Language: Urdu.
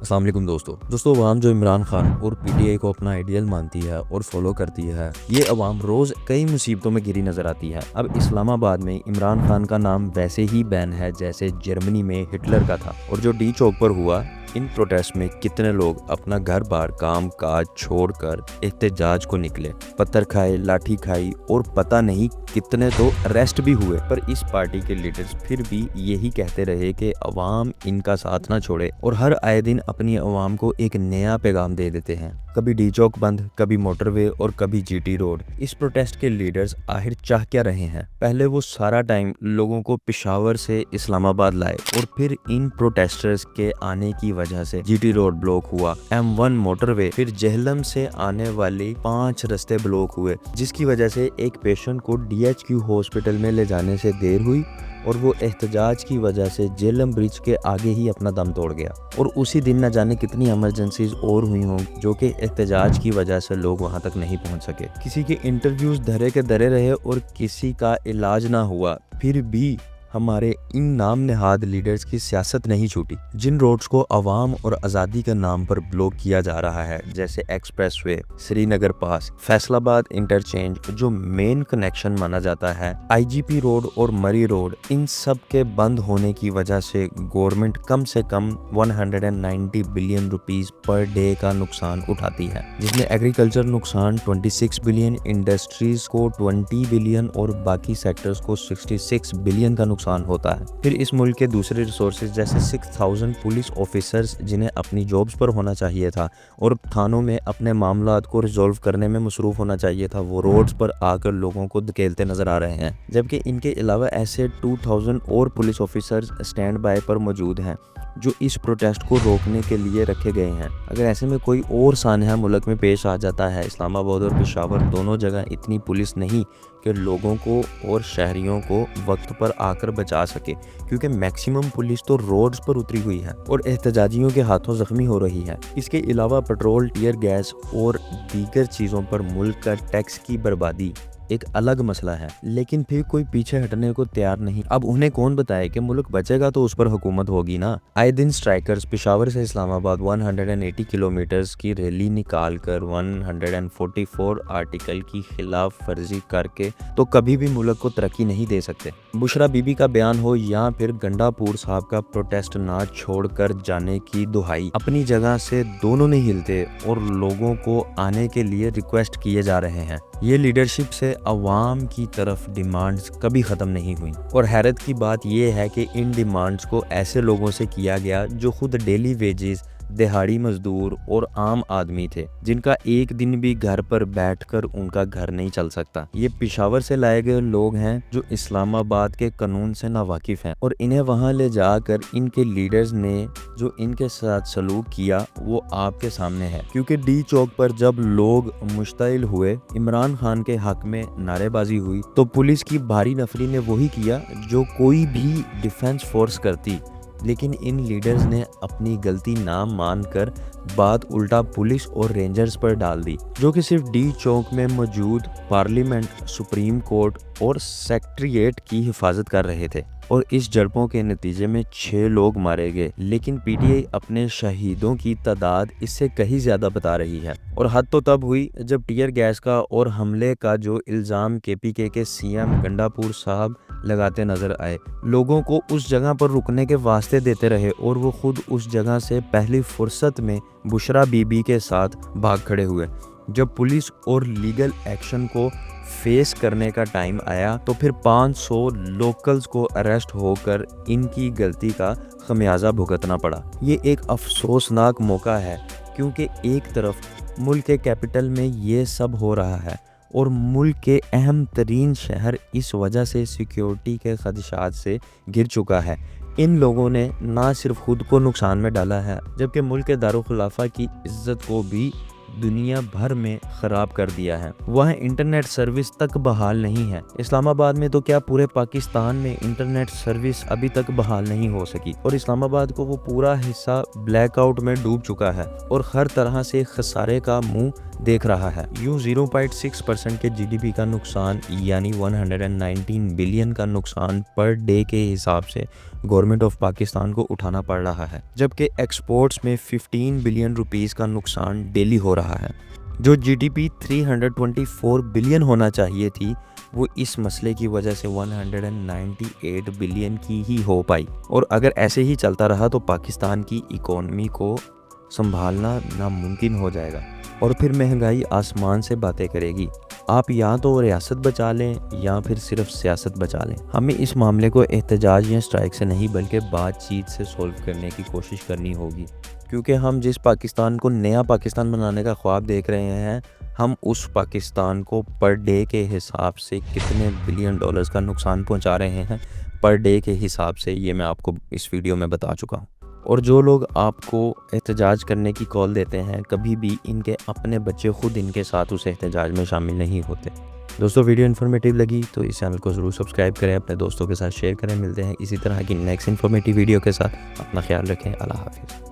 السلام علیکم دوستو عوام جو عمران خان اور پی ٹی آئی کو اپنا آئیڈیل مانتی ہے اور فالو کرتی ہے، یہ عوام روز کئی مصیبتوں میں گری نظر آتی ہے۔ اب اسلام آباد میں عمران خان کا نام ویسے ہی بین ہے جیسے جرمنی میں ہٹلر کا تھا، اور جو ڈی چوک پر ہوا، ان پروٹیسٹ میں کتنے لوگ اپنا گھر بار کام کاج چھوڑ کر احتجاج کو نکلے، پتھر کھائے، لاٹھی کھائی، اور پتہ نہیں کتنے تو اریسٹ بھی ہوئے۔ پر اس پارٹی کے لیڈرز پھر بھی یہی کہتے رہے کہ عوام ان کا ساتھ نہ چھوڑے، اور ہر آئے دن اپنی عوام کو ایک نیا پیغام دے دیتے ہیں، کبھی ڈی چوک بند، کبھی موٹر وے اور کبھی جی ٹی روڈ۔ اس پروٹیسٹ کے لیڈرز آخر چاہ کیا رہے ہیں؟ پہلے وہ سارا ٹائم لوگوں کو پشاور سے اسلام آباد لائے، اور پھر ان پروٹیسٹرز کے آنے کی وجہ سے جی ٹی روڈ بلاک ہوا، M1 موٹر وے، پھر جہلم سے آنے والی 5 رستے بلاک ہوئے، جس کی وجہ سے ایک پیشنٹ کو DHQ ہاسپٹل میں لے جانے سے دیر ہوئی، اور وہ احتجاج کی وجہ سے جہلم برج کے آگے ہی اپنا دم توڑ گیا۔ اور اسی دن نہ جانے کتنی ایمرجنسیز اور ہوئی ہوں جو کہ احتجاج کی وجہ سے لوگ وہاں تک نہیں پہنچ سکے۔ کسی کے انٹرویوز دھرے کے دھرے رہے اور کسی کا علاج نہ ہوا، پھر بھی ہمارے ان نام نہاد لیڈرز کی سیاست نہیں چھوٹی۔ جن روڈز کو عوام اور آزادی کے نام پر بلاک کیا جا رہا ہے، جیسے ایکسپریس وے، سری نگر پاس، فیصل آباد انٹرچینج جو مین کنیکشن مانا جاتا ہے، IGP روڈ اور مری روڈ، ان سب کے بند ہونے کی وجہ سے گورنمنٹ کم سے کم 190 بلین روپیز پر ڈے کا نقصان اٹھاتی ہے، جس میں ایگریکلچر نقصان 26 بلین، انڈسٹریز کو 20 بلین اور باقی سیکٹرز کو 66 بلین کا نقصان ہوتا ہے۔ پھر اس ملک کے دوسرے ریسورسز جیسے 6000 پولیس آفیسرز جنہیں اپنی جابز پر ہونا چاہیے تھا اور تھانوں میں اپنے معاملات کو ریزولو کرنے میں مصروف ہونا چاہیے تھا، وہ روڈز پر آ کر لوگوں کو دھکیلتے نظر آ رہے ہیں، جبکہ ان کے علاوہ ایسے 2000 اور پولیس آفیسرز اسٹینڈ بائی پر موجود ہیں جو اس پروٹیسٹ کو روکنے کے لیے رکھے گئے ہیں۔ اگر ایسے میں کوئی اور سانحہ ملک میں پیش آ جاتا ہے، اسلام آباد اور پشاور دونوں جگہ اتنی پولیس نہیں کہ لوگوں کو اور شہریوں کو وقت پر آ کر بچا سکے، کیونکہ میکسیمم پولیس تو روڈز پر اتری ہوئی ہے اور احتجاجیوں کے ہاتھوں زخمی ہو رہی ہے۔ اس کے علاوہ پیٹرول، ٹیئر گیس اور دیگر چیزوں پر ملک کا ٹیکس کی بربادی ایک الگ مسئلہ ہے، لیکن پھر کوئی پیچھے ہٹنے کو تیار نہیں۔ اب انہیں کون بتائے کہ ملک بچے گا تو اس پر حکومت ہوگی نا۔ آئے دن سٹرائکرز پشاور سے اسلام آباد 180 کلومیٹرز کی ریلی نکال کر 144 آرٹیکل کی خلاف ورزی کر کے تو کبھی بھی ملک کو ترقی نہیں دے سکتے۔ بشرا بی بی کا بیان ہو یا پھر گنڈا پور صاحب کا پروٹیسٹ نہ چھوڑ کر جانے کی دہائی، اپنی جگہ سے دونوں نہیں ہلتے اور لوگوں کو آنے کے لیے ریکویسٹ کیے جا رہے ہیں۔ یہ لیڈرشپ سے عوام کی طرف ڈیمانڈز کبھی ختم نہیں ہوئیں، اور حیرت کی بات یہ ہے کہ ان ڈیمانڈز کو ایسے لوگوں سے کیا گیا جو خود ڈیلی ویجز، دہاڑی مزدور اور عام آدمی تھے، جن کا ایک دن بھی گھر پر بیٹھ کر ان کا گھر نہیں چل سکتا۔ یہ پشاور سے لائے گئے لوگ ہیں جو اسلام آباد کے قانون سے ناواقف ہیں، اور انہیں وہاں لے جا کر ان کے لیڈرز نے جو ان کے ساتھ سلوک کیا وہ آپ کے سامنے ہے۔ کیونکہ ڈی چوک پر جب لوگ مشتعل ہوئے، عمران خان کے حق میں نعرے بازی ہوئی، تو پولیس کی بھاری نفری نے وہی کیا جو کوئی بھی ڈیفنس فورس کرتی، لیکن ان لیڈرز نے اپنی غلطی نہ مان کر بات الٹا پولیس اور رینجرز پر ڈال دی، جو کہ صرف ڈی چوک میں موجود پارلیمنٹ، سپریم کورٹ اور سیکریٹریٹ کی حفاظت کر رہے تھے، اور اس جھڑپوں کے نتیجے میں 6 لوگ مارے گئے۔ لیکن پی ٹی آئی اپنے شہیدوں کی تعداد اس سے کہیں زیادہ بتا رہی ہے، اور حد تو تب ہوئی جب ٹیئر گیس کا اور حملے کا جو الزام KPK کے CM گنڈا پور صاحب لگاتے نظر آئے، لوگوں کو اس جگہ پر رکنے کے واسطے دیتے رہے، اور وہ خود اس جگہ سے پہلی فرصت میں بشرا بی بی کے ساتھ بھاگ کھڑے ہوئے۔ جب پولیس اور لیگل ایکشن کو فیس کرنے کا ٹائم آیا تو پھر 500 لوکلز کو اریسٹ ہو کر ان کی غلطی کا خمیازہ بھگتنا پڑا۔ یہ ایک افسوسناک موقع ہے، کیونکہ ایک طرف ملک کے کیپٹل میں یہ سب ہو رہا ہے، اور ملک کے اہم ترین شہر اس وجہ سے سیکیورٹی کے خدشات سے گر چکا ہے۔ ان لوگوں نے نہ صرف خود کو نقصان میں ڈالا ہے، جبکہ ملک کے دارالخلافہ کی عزت کو بھی دنیا بھر میں خراب کر دیا ہے۔ وہاں انٹرنیٹ سروس تک بحال نہیں ہے۔ اسلام آباد میں تو کیا پورے پاکستان میں انٹرنیٹ سروس ابھی تک بحال نہیں ہو سکی، اور اسلام آباد کو وہ پورا حصہ بلیک آؤٹ میں ڈوب چکا ہے اور ہر طرح سے خسارے کا منہ دیکھ رہا ہے۔ یوں 0.6% کے GDP کا نقصان، یعنی 119 بلین کا نقصان پر ڈے کے حساب سے گورنمنٹ آف پاکستان کو اٹھانا پڑ رہا ہے، جبکہ ایکسپورٹس میں 15 بلین روپیز کا نقصان ڈیلی ہو رہا ہے۔ جو جی ڈی پی 324 بلین ہونا چاہیے تھی، وہ اس مسئلے کی وجہ سے 198 بلین کی ہی ہو پائی، اور اگر ایسے ہی چلتا رہا تو پاکستان کی اکانومی کو سنبھالنا ناممکن ہو جائے گا، اور پھر مہنگائی آسمان سے باتیں کرے گی۔ آپ یا تو ریاست بچا لیں یا پھر صرف سیاست بچا لیں۔ ہمیں اس معاملے کو احتجاج یا اسٹرائک سے نہیں بلکہ بات چیت سے سولو کرنے کی کوشش کرنی ہوگی، کیونکہ ہم جس پاکستان کو نیا پاکستان بنانے کا خواب دیکھ رہے ہیں، ہم اس پاکستان کو پر ڈے کے حساب سے کتنے بلین ڈالرز کا نقصان پہنچا رہے ہیں پر ڈے کے حساب سے، یہ میں آپ کو اس ویڈیو میں بتا چکا ہوں۔ اور جو لوگ آپ کو احتجاج کرنے کی کال دیتے ہیں، کبھی بھی ان کے اپنے بچے خود ان کے ساتھ اس احتجاج میں شامل نہیں ہوتے۔ دوستو، ویڈیو انفارمیٹیو لگی تو اس چینل کو ضرور سبسکرائب کریں، اپنے دوستوں کے ساتھ شیئر کریں۔ ملتے ہیں اسی طرح کی نیکسٹ انفارمیٹیو ویڈیو کے ساتھ، اپنا خیال رکھیں، اللہ حافظ۔